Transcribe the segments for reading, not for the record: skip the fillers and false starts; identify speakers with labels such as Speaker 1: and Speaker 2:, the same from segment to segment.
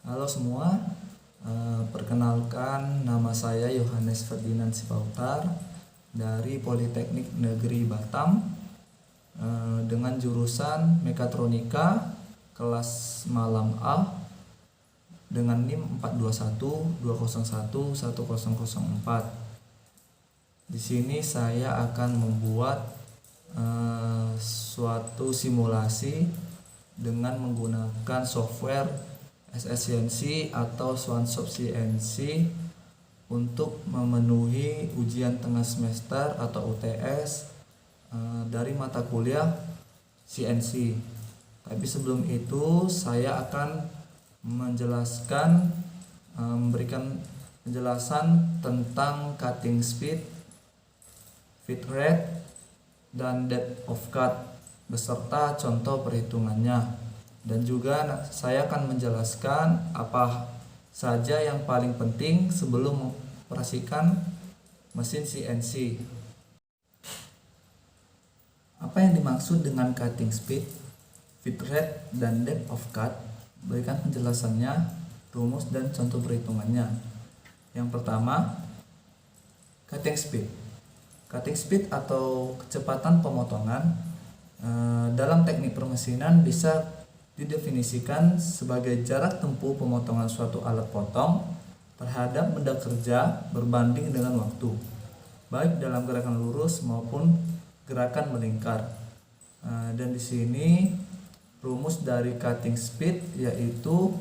Speaker 1: Halo semua, perkenalkan nama saya Yohanes Ferdinand Sipautar dari Politeknik Negeri Batam dengan jurusan Mekatronika kelas malam A dengan NIM 421201104. Di sini saya akan membuat suatu simulasi dengan menggunakan software SSCNC atau SwanSoft CNC untuk memenuhi ujian tengah semester atau UTS dari mata kuliah CNC. Tapi sebelum itu saya akan memberikan penjelasan tentang cutting speed, feed rate, dan depth of cut beserta contoh perhitungannya. Dan juga saya akan menjelaskan apa saja yang paling penting sebelum mengoperasikan mesin CNC. Apa yang dimaksud dengan cutting speed, feed rate, dan depth of cut? Berikan penjelasannya, rumus, dan contoh perhitungannya. Yang pertama, cutting speed. Cutting speed atau kecepatan pemotongan dalam teknik permesinan bisa didefinisikan sebagai jarak tempuh pemotongan suatu alat potong terhadap benda kerja berbanding dengan waktu, baik dalam gerakan lurus maupun gerakan melingkar. Dan di sini rumus dari cutting speed yaitu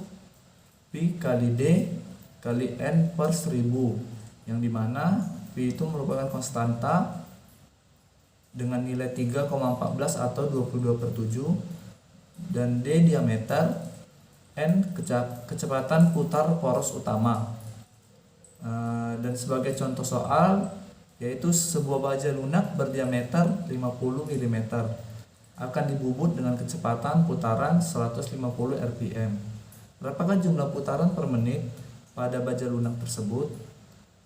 Speaker 1: P kali D kali N per 1000, yang dimana P itu merupakan konstanta dengan nilai 3,14 atau 22/7, dan D diameter, N kecepatan putar poros utama. Dan sebagai contoh soal, yaitu sebuah baja lunak berdiameter 50 mm akan dibubut dengan kecepatan putaran 150 rpm. Berapakah jumlah putaran per menit pada baja lunak tersebut?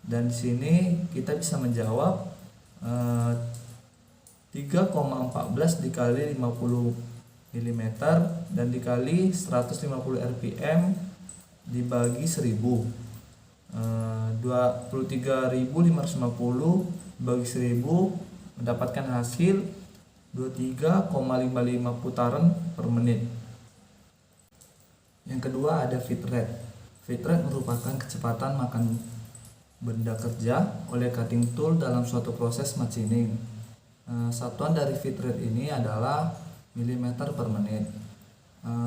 Speaker 1: Dan di sini kita bisa menjawab 3,14 dikali 50 mm dan dikali 150 rpm dibagi 1000, 23.550 bagi 1000 mendapatkan hasil 23,55 putaran per menit. Yang kedua ada feed rate. Feed rate merupakan kecepatan makan benda kerja oleh cutting tool dalam suatu proses machining. Satuan dari feed rate ini adalah milimeter per menit.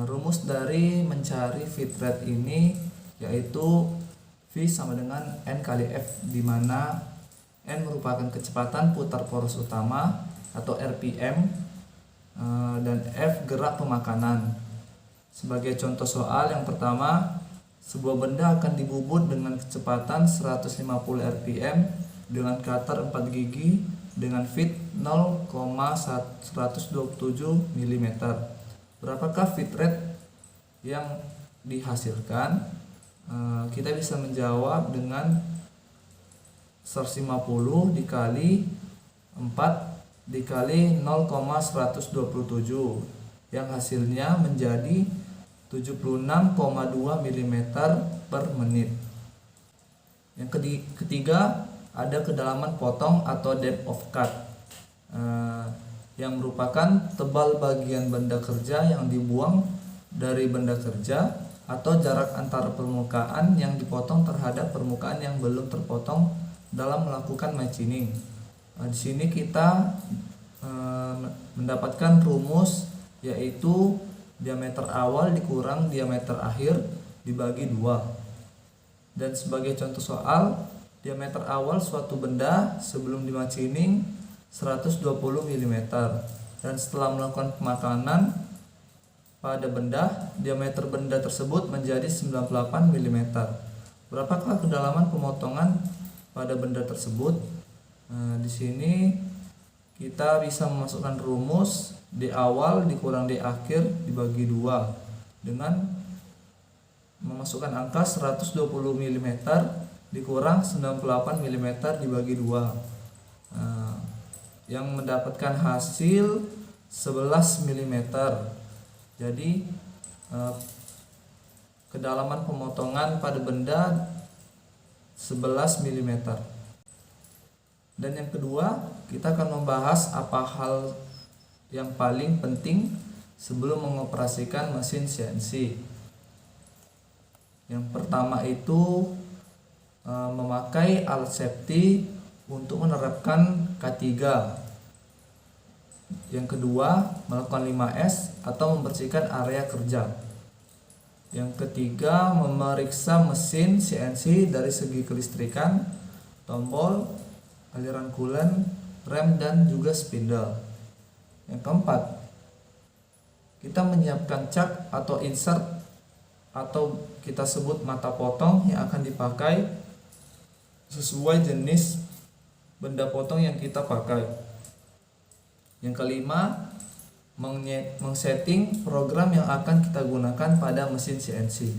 Speaker 1: Rumus dari mencari feed rate ini yaitu V sama dengan N kali F, di mana N merupakan kecepatan putar poros utama atau RPM dan F gerak pemakanan. Sebagai contoh soal yang pertama, sebuah benda akan dibubut dengan kecepatan 150 rpm dengan cutter 4 gigi dengan feed 0,127 mm. Berapakah feed rate yang dihasilkan? Kita bisa menjawab dengan 150 dikali 4 dikali 0,127, yang hasilnya menjadi 76,2 mm per menit. Yang ketiga ada kedalaman potong atau depth of cut, yang merupakan tebal bagian benda kerja yang dibuang dari benda kerja atau jarak antara permukaan yang dipotong terhadap permukaan yang belum terpotong dalam melakukan machining. Di sini kita mendapatkan rumus yaitu diameter awal dikurang diameter akhir dibagi 2. Dan sebagai contoh soal, diameter awal suatu benda sebelum dimachining 120 mm, dan setelah melakukan pemakanan pada benda, diameter benda tersebut menjadi 98 mm. Berapakah kedalaman pemotongan pada benda tersebut? Di sini kita bisa memasukkan rumus D awal dikurang D akhir dibagi 2 dengan memasukkan angka 120 mm dikurang 98 mm dibagi 2, yang mendapatkan hasil 11 mm. Jadi kedalaman pemotongan pada benda 11 mm. Dan yang kedua, kita akan membahas apa hal yang paling penting sebelum mengoperasikan mesin CNC. Yang pertama itu memakai alat safety untuk menerapkan K3. Yang kedua, melakukan 5S atau membersihkan area kerja. Yang ketiga, memeriksa mesin CNC dari segi kelistrikan, tombol, aliran coolant, rem, dan juga spindle. Yang keempat, kita menyiapkan cak atau insert atau kita sebut mata potong yang akan dipakai sesuai jenis benda potong yang kita pakai. Yang kelima, mengsetting program yang akan kita gunakan pada mesin CNC.